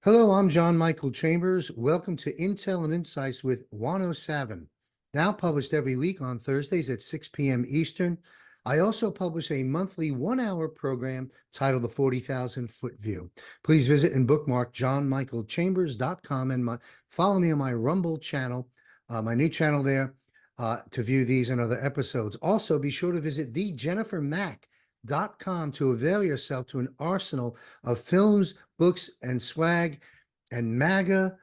Hello, I'm John Michael Chambers. Welcome to Intel and Insights with 107, now published every week on Thursdays at 6 p.m. Eastern. I also publish a monthly 1-hour program titled The 40,000-Foot View. Please visit and bookmark johnmichaelchambers.com and follow me on my Rumble channel, my new channel there, to view these and other episodes. Also, be sure to visit thejennifermack.com to avail yourself to an arsenal of films, books, and swag and MAGA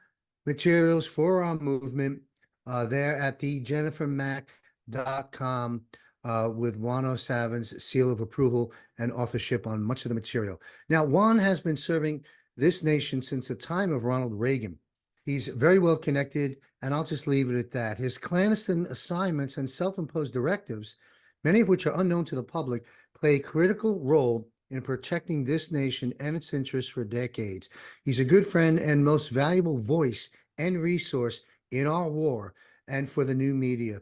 materials for our movement there at thejennifermack.com with Juan O'Savin's seal of approval and authorship on much of the material. Now, Juan has been serving this nation since the time of Ronald Reagan. He's very well connected, and I'll just leave it at that. His clandestine assignments and self-imposed directives, many of which are unknown to the public, play a critical role in protecting this nation and its interests for decades. He's a good friend and most valuable voice and resource in our war and for the new media.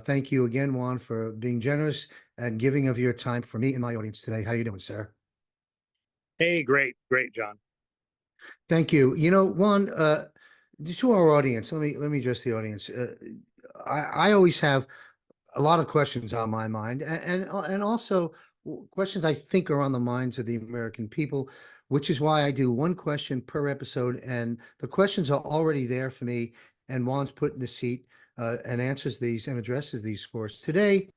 Thank you again, Juan, for being generous and giving of your time for me and my audience today. How you doing, sir? Hey, great, John. Thank you. You know, Juan, to our audience, let me address the audience. I always have a lot of questions on my mind, and also questions I think are on the minds of the American people, which is why I do one question per episode, and the questions are already there for me, and Juan's put in the seat and answers these and addresses these for us. Today,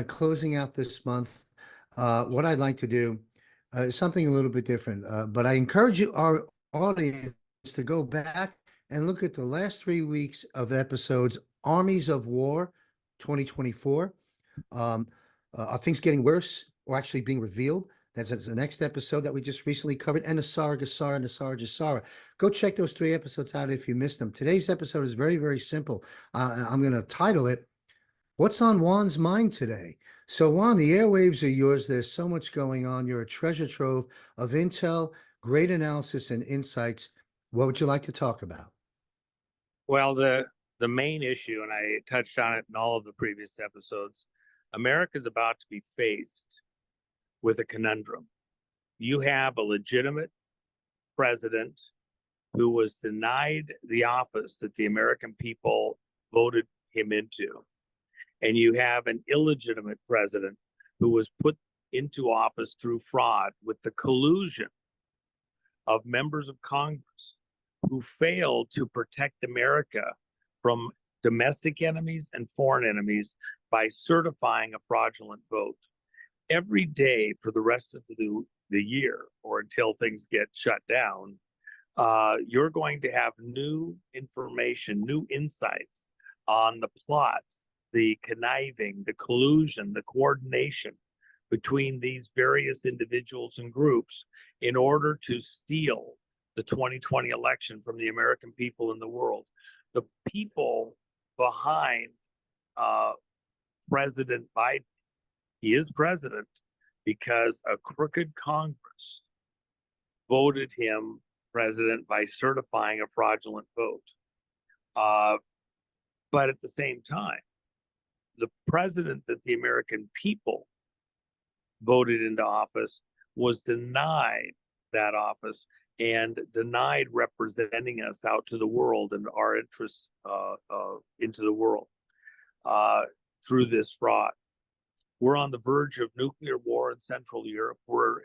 closing out this month, what I'd like to do is something a little bit different, but I encourage our audience to go back and look at the last 3 weeks of episodes, Armies of War 2024. Are things getting worse or actually being revealed? That's the next episode that we just recently covered, and Nassar Gassara, Nassar Jassara. Go check those 3 episodes out if you missed them. Today's episode is very, very simple. I'm going to title it, What's on Juan's Mind Today? So, Juan, the airwaves are yours. There's so much going on. You're a treasure trove of intel, great analysis, and insights. What would you like to talk about? Well, the main issue, and I touched on it in all of the previous episodes, America's about to be faced with a conundrum. You have a legitimate president who was denied the office that the American people voted him into. And you have an illegitimate president who was put into office through fraud with the collusion of members of Congress who failed to protect America from domestic enemies and foreign enemies by certifying a fraudulent vote. Every day for the rest of the year, or until things get shut down, you're going to have new information, new insights on the plots, the conniving, the collusion, the coordination between these various individuals and groups in order to steal the 2020 election from the American people and the world. The people behind President Biden, he is president because a crooked Congress voted him president by certifying a fraudulent vote. But at the same time, the president that the American people voted into office was denied that office and denied representing us out to the world and our interests into the world through this fraud. We're on the verge of nuclear war in Central Europe. We're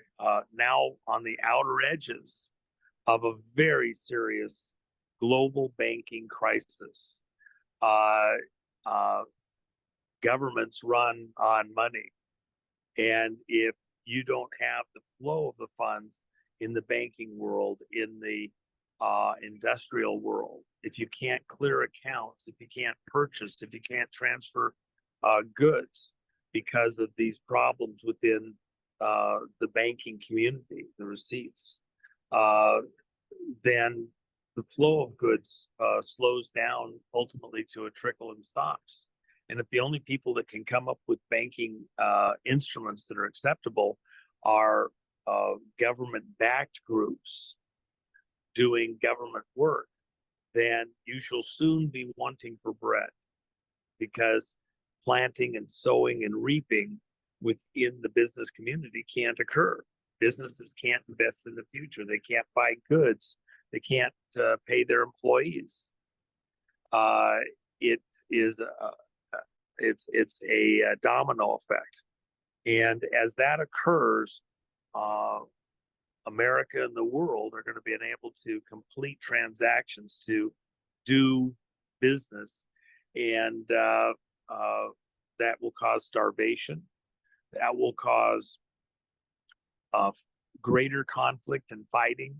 now on the outer edges of a very serious global banking crisis. Governments run on money. And if you don't have the flow of the funds in the banking world, in the industrial world, if you can't clear accounts, if you can't purchase, if you can't transfer goods because of these problems within the banking community, the receipts, then the flow of goods slows down ultimately to a trickle and stops. And if the only people that can come up with banking instruments that are acceptable are government-backed groups doing government work, then you shall soon be wanting for bread, because planting and sowing and reaping within the business community can't occur. Businesses can't invest in the future. They can't buy goods They can't pay their employees. It is it's a domino effect, and as that occurs, America and the world are going to be unable to complete transactions, to do business, and that will cause starvation. That will cause greater conflict and fighting,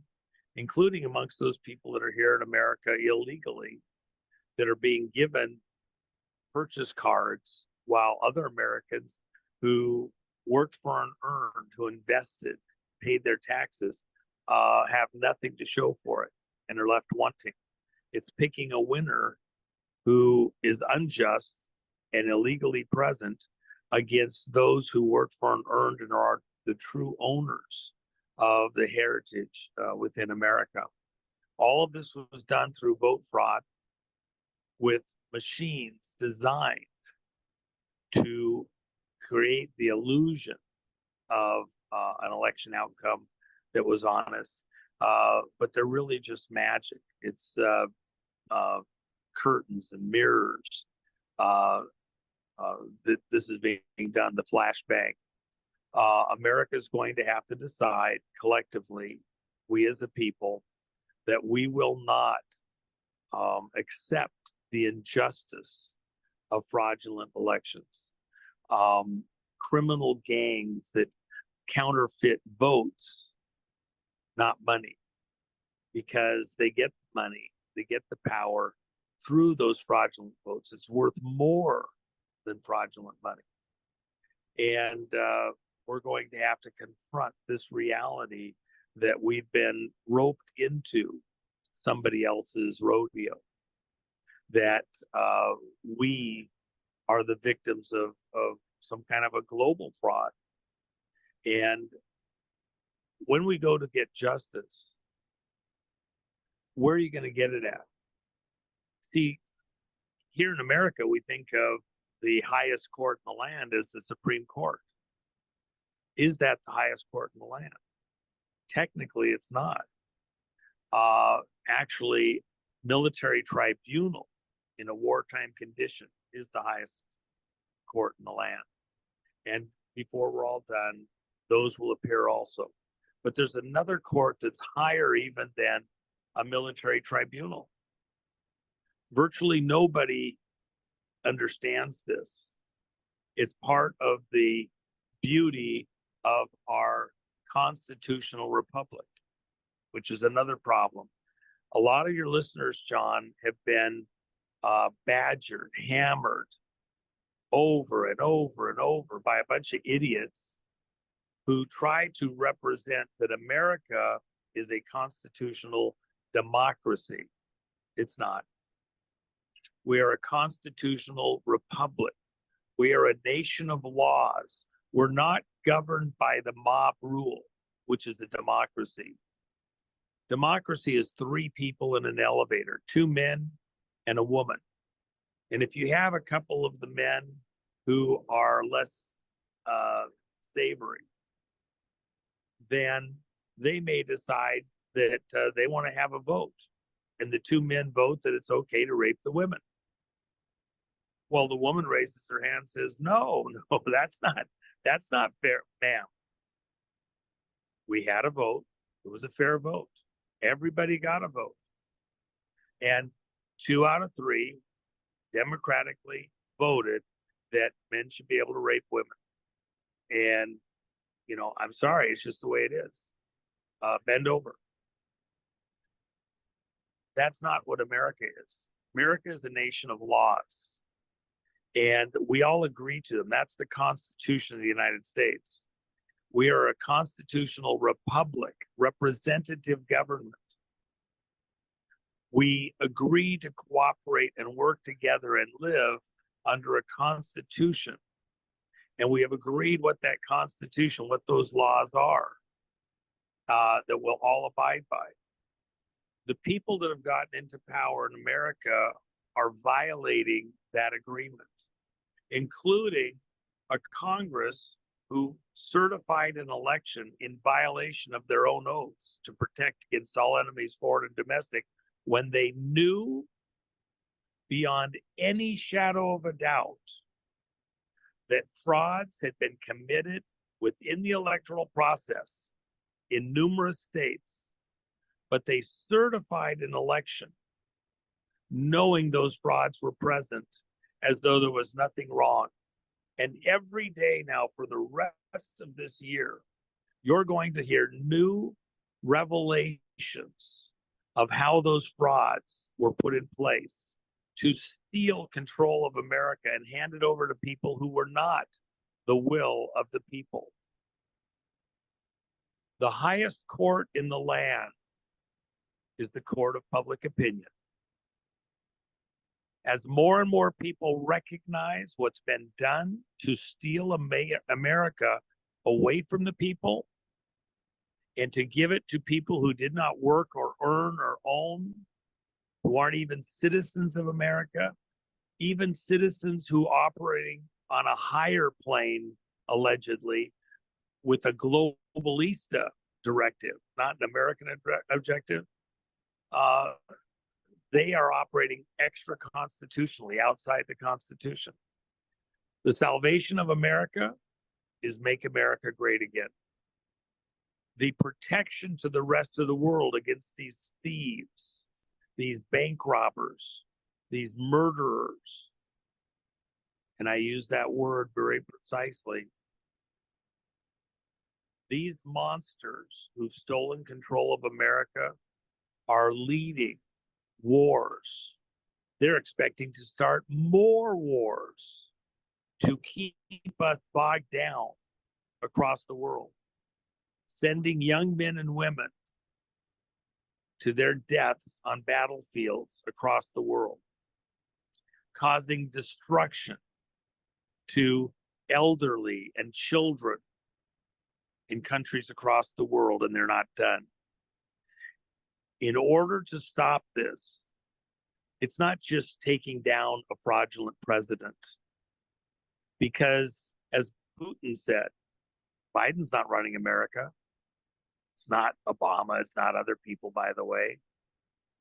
including amongst those people that are here in America illegally, that are being given purchase cards, while other Americans who worked for and earned, who invested, paid their taxes, have nothing to show for it and are left wanting. It's picking a winner who is unjust and illegally present against those who worked for and earned and are the true owners of the heritage within America. All of this was done through vote fraud with machines designed to create the illusion of an election outcome that was honest, but they're really just magic. It's curtains and mirrors. This is being done, the flashbang. America is going to have to decide collectively, we as a people, that we will not accept the injustice of fraudulent elections. Criminal gangs that counterfeit votes, not money, because they get money, they get the power through those fraudulent votes. It's worth more than fraudulent money. And we're going to have to confront this reality that we've been roped into somebody else's rodeo, that we are the victims of some kind of a global fraud. And when we go to get justice, where are you going to get it at? See, here in America, we think of the highest court in the land as the Supreme Court. Is that the highest court in the land? Technically, it's not. Actually, military tribunal in a wartime condition is the highest court in the land. And before we're all done, those will appear also. But there's another court that's higher even than a military tribunal. Virtually nobody understands this. It's part of the beauty of our constitutional republic, which is another problem. A lot of your listeners, John, have been badgered, hammered over and over and over by a bunch of idiots who try to represent that America is a constitutional democracy. It's not. We are a constitutional republic. We are a nation of laws. We're not governed by the mob rule, which is a democracy. Democracy is 3 people in an elevator, 2 men and a woman. And if you have a couple of the men who are less savory, then they may decide that they want to have a vote. And the 2 men vote that it's okay to rape the women. Well, the woman raises her hand and says, no, that's not fair, ma'am. We had a vote. It was a fair vote. Everybody got a vote. And 2 out of 3 democratically voted that men should be able to rape women. And, I'm sorry, it's just the way it is. Bend over. That's not what America is. America is a nation of laws. And we all agree to them. That's the Constitution of the United States. We are a constitutional republic, representative government. We agree to cooperate and work together and live under a constitution. And we have agreed what that constitution, what those laws are, that we'll all abide by. The people that have gotten into power in America are violating that agreement, including a Congress who certified an election in violation of their own oaths to protect against all enemies, foreign and domestic, when they knew beyond any shadow of a doubt that frauds had been committed within the electoral process in numerous states, but they certified an election knowing those frauds were present as though there was nothing wrong. And every day now for the rest of this year, you're going to hear new revelations of how those frauds were put in place to steal control of America and hand it over to people who were not the will of the people. The highest court in the land is the court of public opinion. As more and more people recognize what's been done to steal America away from the people and to give it to people who did not work or earn or own, who aren't even citizens of America, even citizens who are operating on a higher plane, allegedly, with a globalista directive, not an American objective, they are operating extra constitutionally outside the Constitution. The salvation of America is make America great again. The protection to the rest of the world against these thieves, these bank robbers, these murderers, and I use that word very precisely. These monsters who've stolen control of America are leading wars. They're expecting to start more wars to keep us bogged down across the world, sending young men and women to their deaths on battlefields across the world, causing destruction to elderly and children in countries across the world, and they're not done. In order to stop this, it's not just taking down a fraudulent president, because as Putin said, Biden's not running America. It's not Obama. It's not other people, by the way.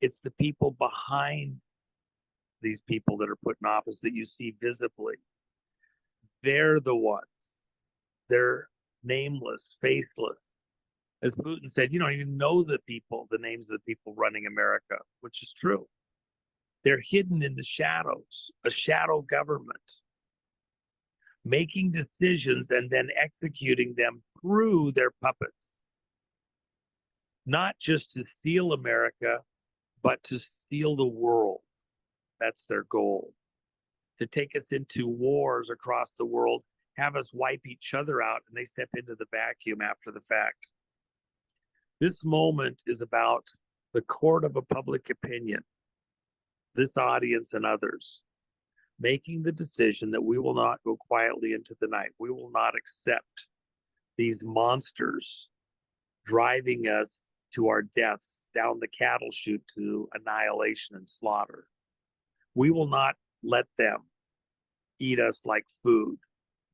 It's the people behind these people that are put in office that you see visibly. They're the ones. They're nameless, faithless. As Putin said, you don't even know the people, the names of the people running America, which is true. They're hidden in the shadows, a shadow government, making decisions and then executing them through their puppets. Not just to steal America, but to steal the world. That's their goal. To take us into wars across the world, have us wipe each other out, and they step into the vacuum after the fact. This moment is about the court of a public opinion, this audience and others, making the decision that we will not go quietly into the night. We will not accept these monsters driving us to our deaths down the cattle chute to annihilation and slaughter. We will not let them eat us like food.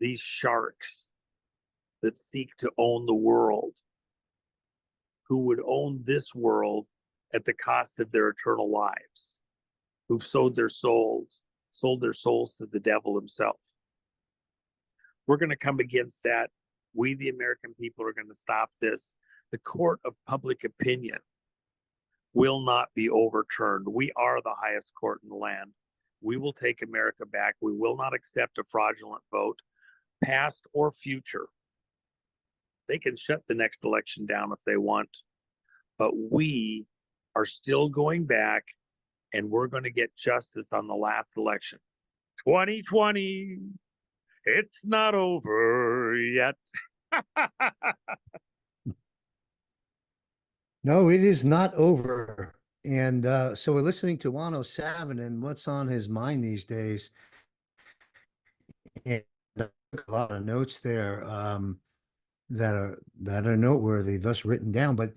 These sharks that seek to own the world, who would own this world at the cost of their eternal lives, who've sold their souls to the devil himself. We're going to come against that. We, the American people, are going to stop this. The court of public opinion will not be overturned. We are the highest court in the land. We will take America back. We will not accept a fraudulent vote, past or future. They can shut the next election down if they want, but we are still going back, and we're going to get justice on the last election. 2020, it's not over yet. No, it is not over. And so we're listening to 107 and what's on his mind these days. And I took a lot of notes there that are noteworthy, thus written down. But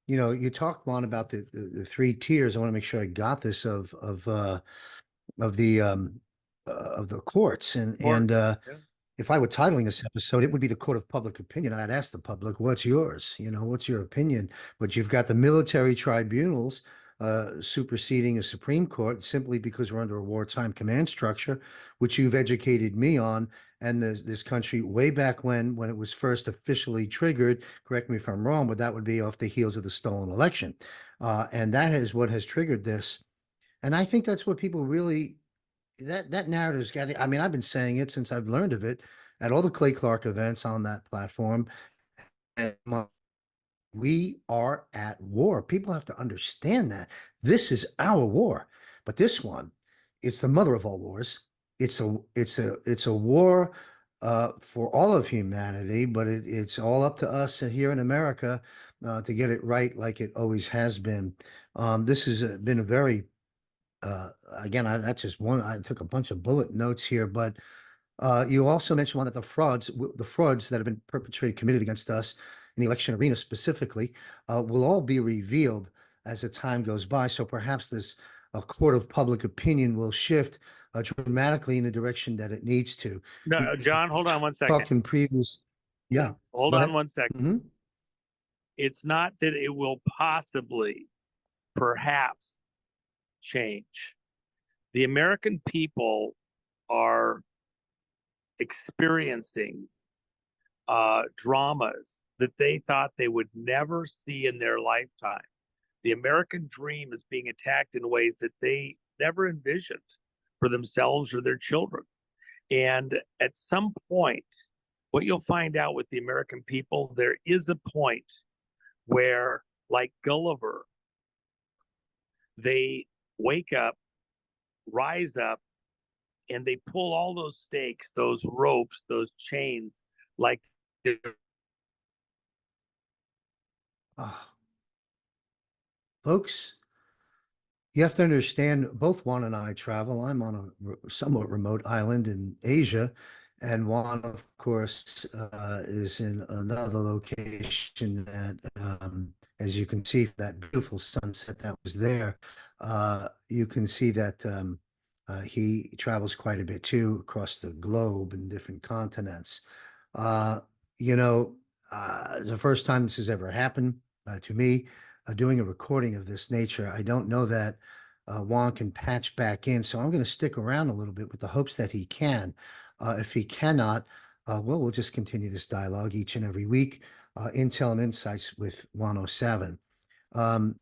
you know, you talked, Juan, about the three tiers. I want to make sure I got this of the courts and Yeah. if I were titling this episode, it would be the court of public opinion. I'd ask the public, what's yours? What's your opinion? But you've got the military tribunals superseding a Supreme Court simply because we're under a wartime command structure, which you've educated me on. And this country, way back when it was first officially triggered, correct me if I'm wrong, but that would be off the heels of the stolen election. And that is what has triggered this. And I think that's what people really that narrative's got. I mean, I've been saying it since I've learned of it at all the Clay Clark events on that platform. And we are at war. People have to understand that this is our war, but this one, it's the mother of all wars. It's a war for all of humanity, but it's all up to us here in America to get it right, like it always has been. This has been a very again, that's just one. I took a bunch of bullet notes here, but you also mentioned one that the frauds that have been perpetrated, committed against us in the election arena specifically, will all be revealed as the time goes by. So perhaps this court of public opinion will shift dramatically in the direction that it needs to. No, John, hold on one second. Talked in previous, yeah. Hold Go on ahead. one second. Mhm. It's not that it will possibly, perhaps, change. The American people are experiencing dramas that they thought they would never see in their lifetime. The American dream is being attacked in ways that they never envisioned for themselves or their children. And at some point, what you'll find out with the American people, there is a point where, like Gulliver, they wake up, rise up, and they pull all those stakes, those ropes, those chains, like Ah, folks, you have to understand, both Juan and I travel. I'm on a somewhat remote island in Asia, and Juan, of course, is in another location that, as you can see, that beautiful sunset that was there, you can see that he travels quite a bit too across the globe in different continents. Uh, you know, the first time this has ever happened to me, doing a recording of this nature, I don't know that Juan can patch back in. So I'm going to stick around a little bit with the hopes that he can. If he cannot, well, we'll just continue this dialogue each and every week. Intel and Insights with 107. Um,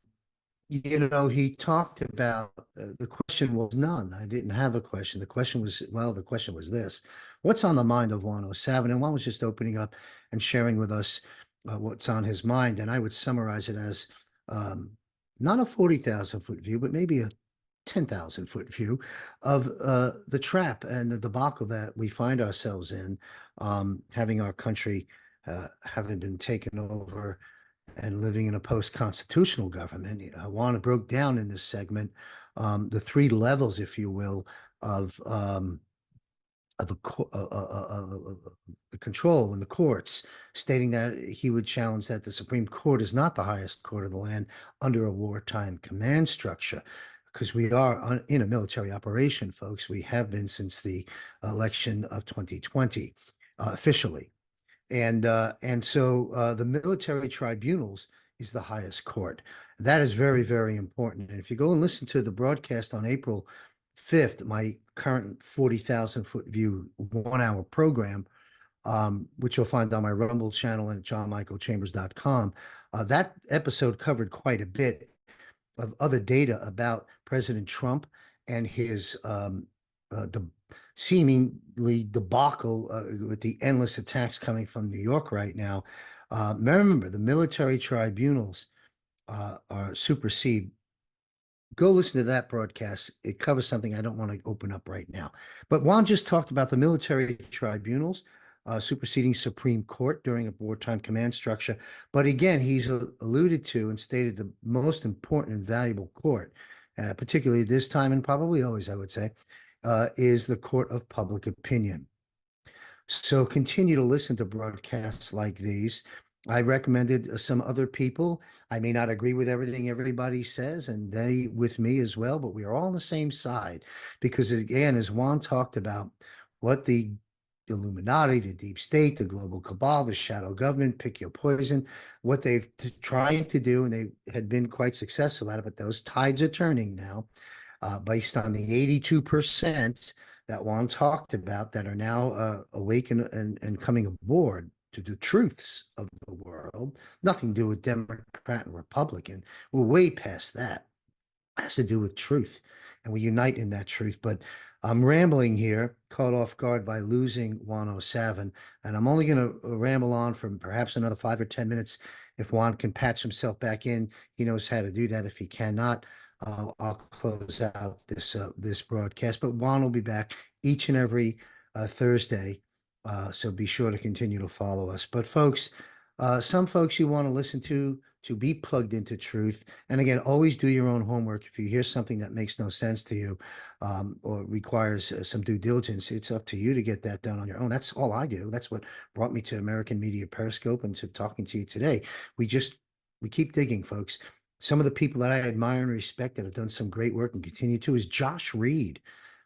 he talked about the question was none. I didn't have a question. The question was, well, the question was this: what's on the mind of 107? And Juan was just opening up and sharing with us what's on his mind. And I would summarize it as um, not a 40,000-foot view, but maybe a 10,000-foot view of the trap and the debacle that we find ourselves in, having our country having been taken over and living in a post-constitutional government. Juan broke down in this segment the three levels, if you will, of the control in the courts, stating that he would challenge that the Supreme Court is not the highest court of the land under a wartime command structure, because we are in a military operation, folks. We have been since the election of 2020, officially. And so the military tribunals is the highest court. That is very, very important. And if you go and listen to the broadcast on April 5th, my current 40,000-foot view 1 hour program, which you'll find on my Rumble channel and at johnmichaelchambers.com, that episode covered quite a bit of other data about President Trump and his seemingly debacle with the endless attacks coming from New York right now. Remember, the military tribunals are supersede. Go listen to that broadcast. It covers something I don't want to open up right now. But Juan just talked about the military tribunals superseding Supreme Court during a wartime command structure. But again, he's alluded to and stated the most important and valuable court, particularly this time and probably always, I would say, is the court of public opinion. So continue to listen to broadcasts like these. I recommended some other people. I may not agree with everything everybody says, and they with me as well, but we are all on the same side. Because again, as Juan talked about, what the Illuminati, the deep state, the global cabal, the shadow government, pick your poison. What they've tried to do, and they had been quite successful at it, but those tides are turning now, based on the 82% that Juan talked about that are now awake and coming aboard to the truths of the world. Nothing to do with Democrat and Republican. We're way past that. It has to do with truth, and we unite in that truth. But I'm rambling here, caught off guard by losing 107, and I'm only going to ramble on for perhaps another 5 or 10 minutes. If Juan can patch himself back in, he knows how to do that. If he cannot, I'll close out this broadcast. But Juan will be back each and every Thursday, so be sure to continue to follow us. But folks, some folks you want to listen to be plugged into truth. And again, always do your own homework. If you hear something that makes no sense to you, or requires some due diligence, it's up to you to get that done on your own. That's all I do. That's what brought me to American Media Periscope and to talking to you today. We keep digging, folks. Some of the people that I admire and respect that have done some great work and continue to is Josh Reed.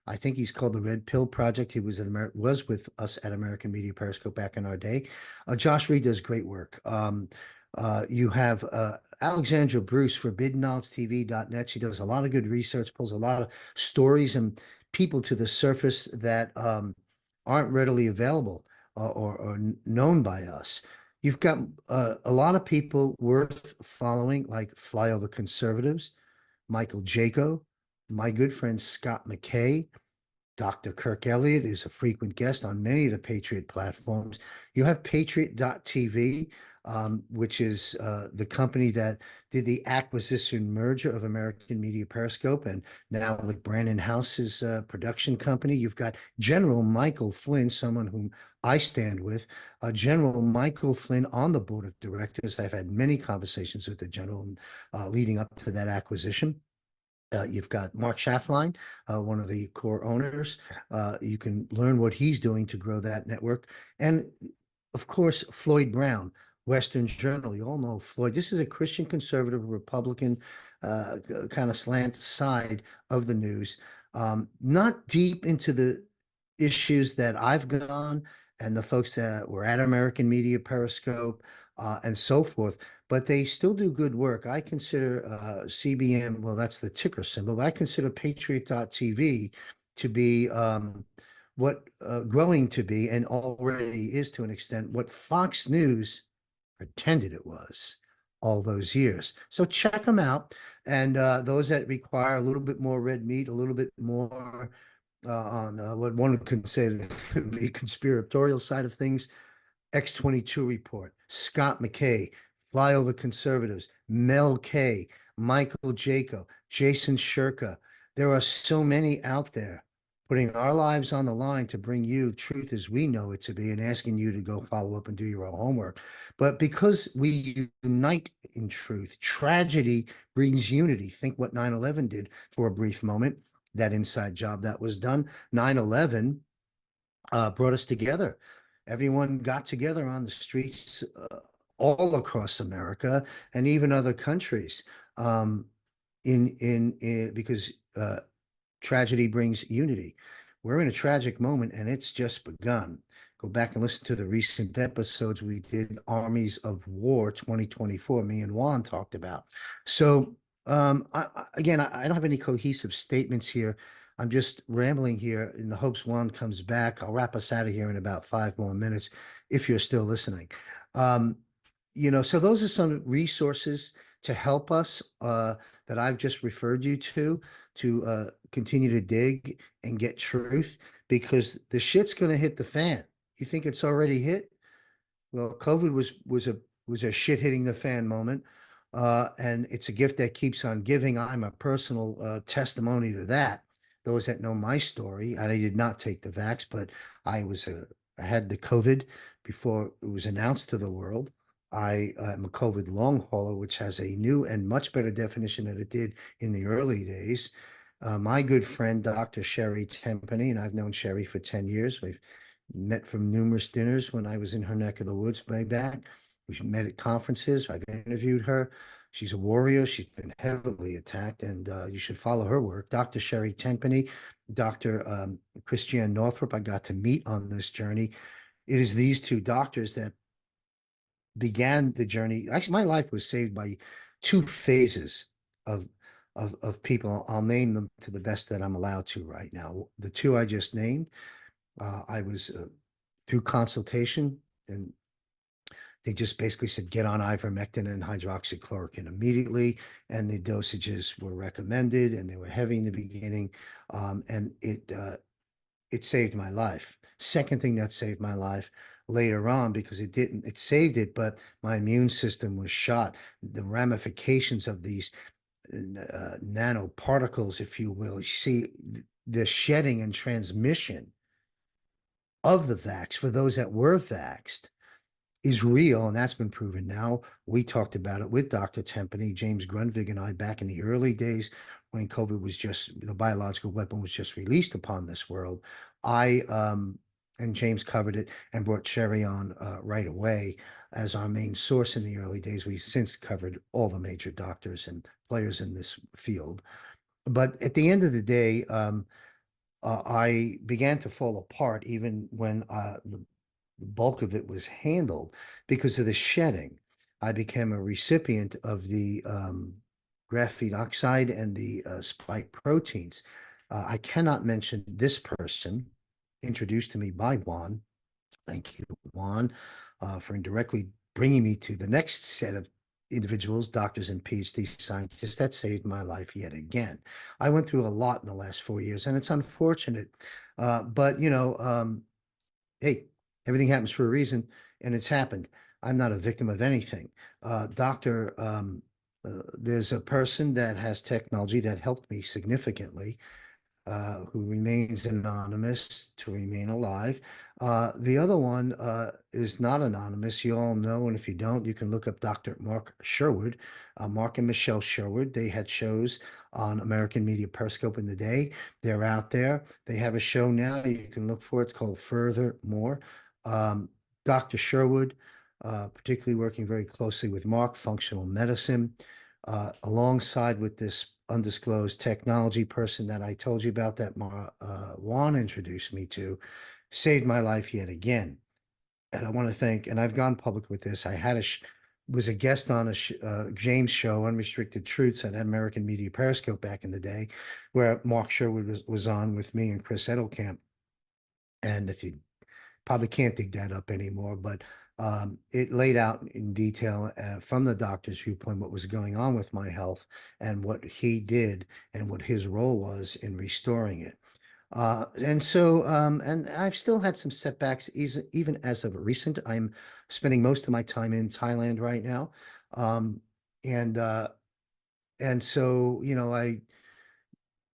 I think he's called the Red Pill Project. He was with us at American Media Periscope back in our day. Josh Reed does great work. You have Alexandra Bruce, ForbiddenKnowledgeTV.net. She does a lot of good research, pulls a lot of stories and people to the surface that aren't readily available or known by us. You've got a lot of people worth following, like Flyover Conservatives, Michael Jaco, my good friend Scott McKay. Dr. Kirk Elliott is a frequent guest on many of the Patriot platforms. You have Patriot.tv, which is the company that did the acquisition merger of American Media Periscope, and now with Brandon House's production company. You've got General Michael Flynn, someone whom I stand with, General Michael Flynn on the board of directors. I've had many conversations with the general leading up to that acquisition. You've got Mark Schaffline, one of the core owners. You can learn what he's doing to grow that network. And of course, Floyd Brown, Western Journal. You all know Floyd. This is a Christian conservative Republican kind of slant side of the news. Not deep into the issues that I've gone and the folks that were at American Media Periscope and so forth, but they still do good work. I consider CBM, well, that's the ticker symbol, but I consider Patriot.tv to be what growing to be, and already is to an extent, what Fox News pretended it was all those years. So check them out. And those that require a little bit more red meat, a little bit more on what one would consider the conspiratorial side of things, X-22 Report, Scott McKay, Flyover Conservatives, Mel K, Michael Jaco, Jason Shirka. There are so many out there putting our lives on the line to bring you truth as we know it to be, and asking you to go follow up and do your own homework. But because we unite in truth, tragedy brings unity. Think what 9/11 did for a brief moment, that inside job that was done. 9/11 brought us together. Everyone got together on the streets all across America and even other countries, because tragedy brings unity. We're in a tragic moment, and it's just begun. Go back and listen to the recent episodes we did, Armies of War 2024, me and Juan talked about. So again, I don't have any cohesive statements here. I'm just rambling here in the hopes Juan comes back. I'll wrap us out of here in about 5 more minutes if you're still listening. So those are some resources to help us that I've just referred you to continue to dig and get truth, because the shit's going to hit the fan. You think it's already hit? Well, COVID was a shit hitting the fan moment, and it's a gift that keeps on giving. I'm a personal testimony to that. Those that know my story, I did not take the vax, but I had the COVID before it was announced to the world. I am a COVID long hauler, which has a new and much better definition than it did in the early days. My good friend, Dr. Sherry Tempany, and I've known Sherry for 10 years. We've met from numerous dinners when I was in her neck of the woods way back. We've met at conferences. I've interviewed her. She's a warrior. She's been heavily attacked, and you should follow her work. Dr. Sherry Tenpenny, Dr. Christiane Northrup, I got to meet on this journey. It is these two doctors that began the journey. Actually, my life was saved by two phases of of people. I'll name them to the best that I'm allowed to right now. The two I just named, I was through consultation, and they just basically said get on ivermectin and hydroxychloroquine immediately, and the dosages were recommended, and they were heavy in the beginning, and it saved my life. Second thing that saved my life later on, because it saved it, but my immune system was shot. The ramifications of these nanoparticles, if you will, you see the shedding and transmission of the vax for those that were vaxxed is real, and that's been proven now. We talked about it with Dr. Tempany, James Grundvig, and I back in the early days when COVID was just, the biological weapon was just released upon this world. I and James covered it and brought Sherry on right away as our main source in the early days. We since covered all the major doctors and players in this field. But at the end of the day, I began to fall apart even when the bulk of it was handled because of the shedding. I became a recipient of the graphene oxide and the spike proteins. I cannot mention this person introduced to me by Juan. Thank you, Juan, for indirectly bringing me to the next set of individuals, doctors and PhD scientists that saved my life yet again. I went through a lot in the last 4 years, and it's unfortunate. But, hey, everything happens for a reason, and it's happened. I'm not a victim of anything. There's a person that has technology that helped me significantly, who remains anonymous to remain alive. The other one is not anonymous. You all know, and if you don't, you can look up Dr. Mark Sherwood, Mark and Michelle Sherwood. They had shows on American Media Periscope in the day. They're out there. They have a show now. You can look for it. It's called Furthermore. Um, Dr. Sherwood, particularly working very closely with Mark, functional medicine, alongside with this undisclosed technology person that I told you about that Juan introduced me to, saved my life yet again. And I want to thank, and I've gone public with this. I had was a guest on a James show, Unrestricted Truths, at American Media Periscope back in the day, where Mark Sherwood was on with me and Chris Edelkamp. And if you probably can't dig that up anymore, but it laid out in detail from the doctor's viewpoint what was going on with my health and what he did and what his role was in restoring it. And I've still had some setbacks, even as of recent. I'm spending most of my time in Thailand right now. Um, and uh, and so, I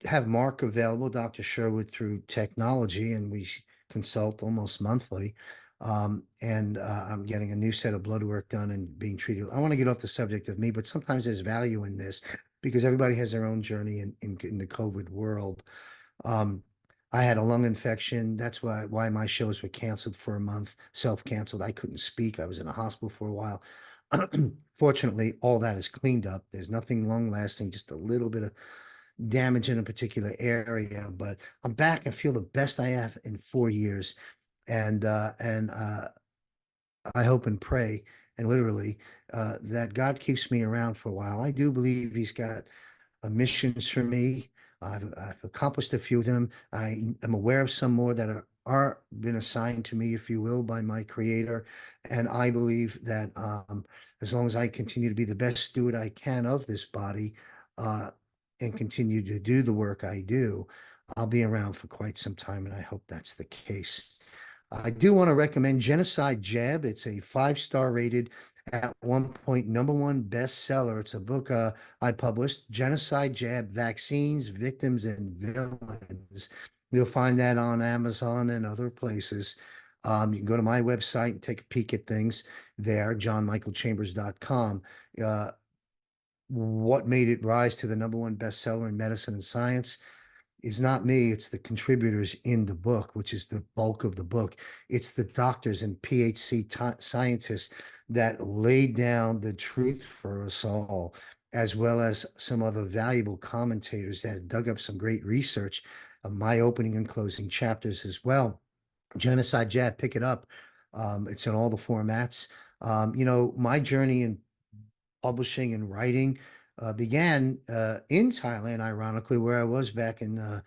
have Mark available, Dr. Sherwood, through technology, and we consult almost monthly. And I'm getting a new set of blood work done and being treated. I want to get off the subject of me, but sometimes there's value in this because everybody has their own journey in the COVID world. Um, I had a lung infection. That's why my shows were canceled for a month, self-canceled. I couldn't speak. I was in a hospital for a while. Fortunately, all that is cleaned up. There's nothing long lasting, just a little bit of damage in a particular area, but I'm back and feel the best I have in 4 years. And I hope and pray and literally that God keeps me around for a while. I do believe he's got missions for me. I've accomplished a few of them. I am aware of some more that are been assigned to me, if you will, by my creator. And I believe that as long as I continue to be the best steward I can of this body, uh, and continue to do the work I do, I'll be around for quite some time, and I hope that's the case. I do want to recommend Genocide Jab. It's a 5-star rated, at one point, #1 bestseller. It's a book I published, Genocide Jab, Vaccines, Victims, and Villains. You'll find that on Amazon and other places. You can go to my website and take a peek at things there, johnmichaelchambers.com. What made it rise to the #1 bestseller in medicine and science is not me, it's the contributors in the book, which is the bulk of the book. It's the doctors and PhD scientists that laid down the truth for us all, as well as some other valuable commentators that had dug up some great research of my opening and closing chapters as well. Genocide Jab, pick it up. It's in all the formats. My journey in publishing and writing began in Thailand, ironically, where I was back in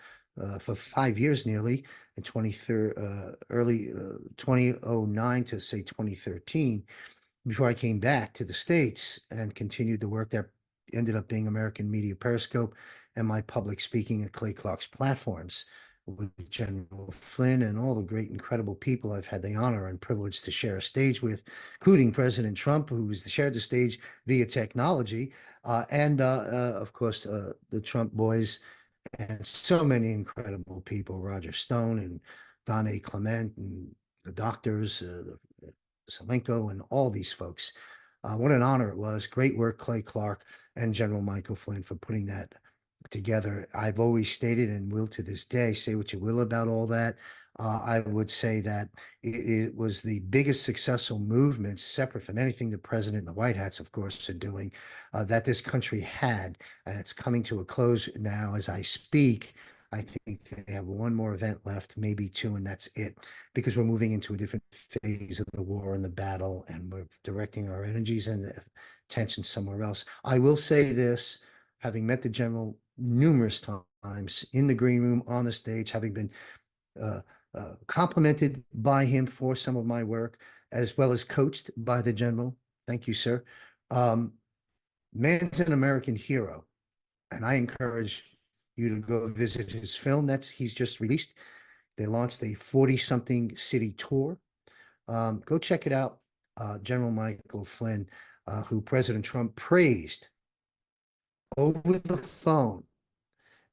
for 5 years nearly in 23 early 2009 to say 2013 before I came back to the States and continued the work that ended up being American Media Periscope and my public speaking at Clay Clark's platforms with General Flynn and all the great, incredible people I've had the honor and privilege to share a stage with, including President Trump, who has shared the stage via technology, and of course, the Trump boys and so many incredible people, Roger Stone and Don A. Clement and the doctors, Selenko and all these folks. What an honor it was. Great work, Clay Clark and General Michael Flynn, for putting that together. I've always stated and will to this day, say what you will about all that. I would say that it was the biggest successful movement, separate from anything the president and the White Hats, of course, are doing, that this country had. And it's coming to a close now as I speak. I think they have one more event left, maybe two, and that's it, because we're moving into a different phase of the war and the battle, and we're directing our energies and attention somewhere else. I will say this, having met the general numerous times in the green room, on the stage, having been complimented by him for some of my work, as well as coached by the general. Thank you, sir. Man's an American hero, and I encourage you to go visit his film he's just released. They launched a 40-something city tour. Go check it out. General Michael Flynn, who President Trump praised over the phone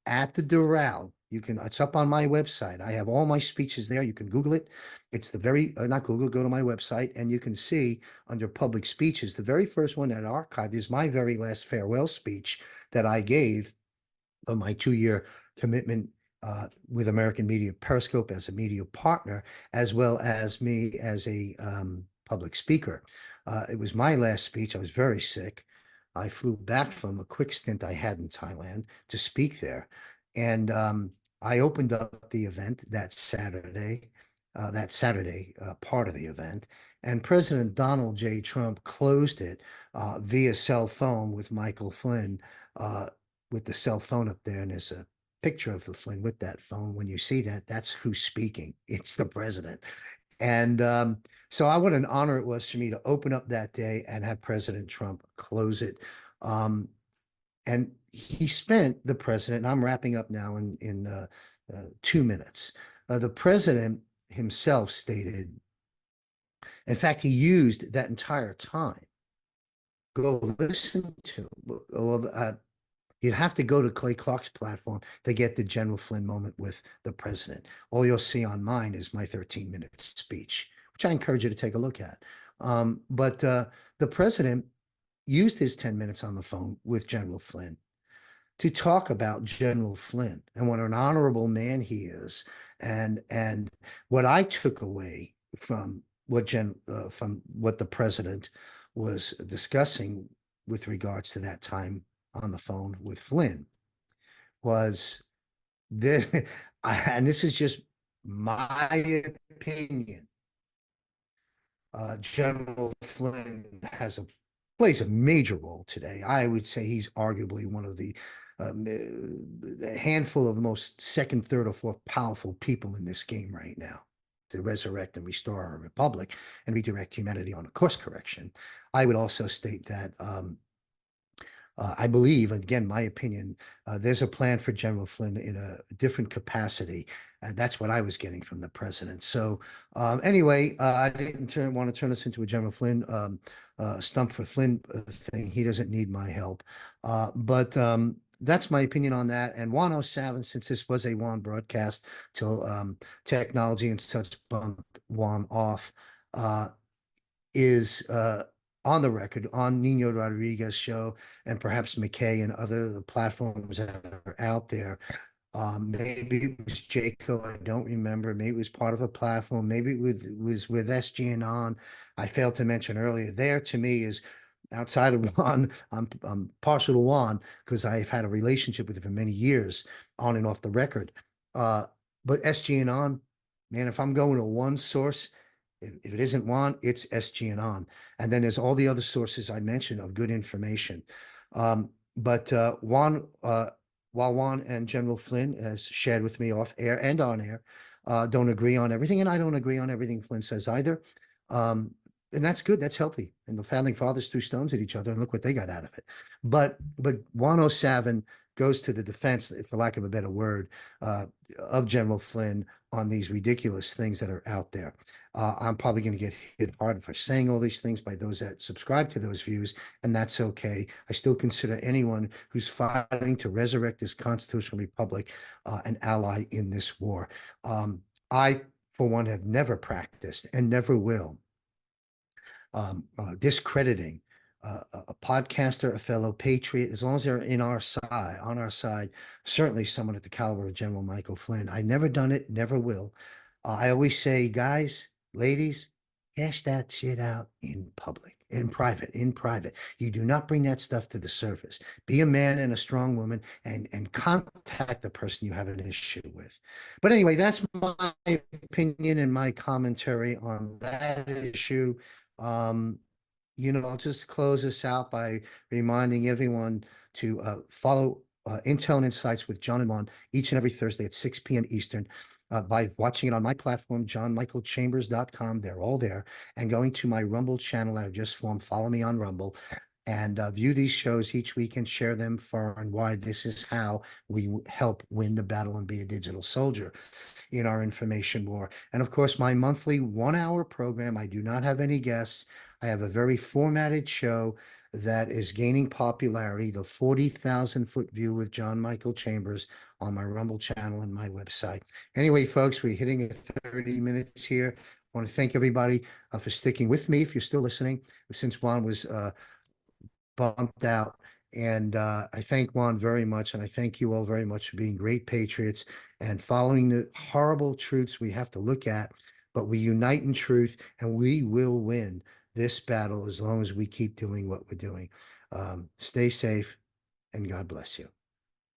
at the Doral. It's up on my website. I have all my speeches there. You can Google it. It's not Google, go to my website and you can see under public speeches, the very first one that archived is my very last farewell speech that I gave of my 2-year commitment with American Media Periscope as a media partner, as well as me as a public speaker. It was my last speech. I was very sick. I flew back from a quick stint I had in Thailand to speak there. And I opened up the event that Saturday part of the event. And President Donald J. Trump closed it via cell phone with Michael Flynn, with the cell phone up there. And there's a picture of the Flynn with that phone. When you see that, that's who's speaking. It's the president. And so what an honor it was for me to open up that day and have President Trump close it. And he spent, the president, and I'm wrapping up now in 2 minutes. The president himself stated, in fact, he used that entire time. Go listen to, well, you'd have to go to Clay Clark's platform to get the General Flynn moment with the president. All you'll see on mine is my 13-minute speech, which I encourage you to take a look at. But the president used his 10 minutes on the phone with General Flynn to talk about General Flynn and what an honorable man he is. And what I took away from what the president was discussing with regards to that time on the phone with Flynn was that, and this is just my opinion, General Flynn plays a major role today. I would say he's arguably one of the handful of the most second, third, or fourth powerful people in this game right now to resurrect and restore our republic and redirect humanity on a course correction. I would also state that I believe, again, my opinion, there's a plan for General Flynn in a different capacity. And that's what I was getting from the president. So anyway, I didn't want to turn this into a General Flynn stump for Flynn thing. He doesn't need my help. But that's my opinion on that. And Juan 07, since this was a Juan broadcast till technology and such bumped Juan off, is on the record on Nino Rodriguez show and perhaps McKay and other platforms that are out there. Maybe it was Jayco, I don't remember. Maybe it was part of a platform. Maybe was with SG and on. I failed to mention earlier. There to me is outside of Juan. I'm partial to Juan because I've had a relationship with him for many years, on and off the record. Uh, but SG and on, man, if I'm going to one source, if it isn't Juan, it's SG and on. And then there's all the other sources I mentioned of good information. But Juan, while Juan and General Flynn has shared with me off air and on air, don't agree on everything, and I don't agree on everything Flynn says either. Um, and that's good. That's healthy. And the founding fathers threw stones at each other, and look what they got out of it. But Juan O'Savin goes to the defense, for lack of a better word, of General Flynn on these ridiculous things that are out there. I'm probably going to get hit hard for saying all these things by those that subscribe to those views, and that's okay. I still consider anyone who's fighting to resurrect this constitutional republic an ally in this war. I, for one, have never practiced and never will discrediting a podcaster, a fellow patriot, as long as they're on our side, certainly someone at the caliber of General Michael Flynn. I never done it, never will. I always say, guys, ladies, hash that shit out in public, in private. You do not bring that stuff to the surface. Be a man and a strong woman and contact the person you have an issue with. But anyway, that's my opinion and my commentary on that issue. Um, I'll just close this out by reminding everyone to follow Intel and Insights with John and Juan each and every Thursday at 6 p.m. Eastern by watching it on my platform, johnmichaelchambers.com. They're all there. And going to my Rumble channel that I've just formed. Follow me on Rumble and view these shows each week and share them far and wide. This is how we help win the battle and be a digital soldier in our information war. And of course, my monthly 1 hour program, I do not have any guests. I have a very formatted show that is gaining popularity, the 40,000 foot view with John Michael Chambers on my Rumble channel and my website. Anyway, folks, we're hitting 30 minutes here. I want to thank everybody for sticking with me. If you're still listening, since Juan was bumped out. And I thank Juan very much. And I thank you all very much for being great patriots and following the horrible truths we have to look at. But we unite in truth and we will win this battle as long as we keep doing what we're doing. Stay safe and God bless you.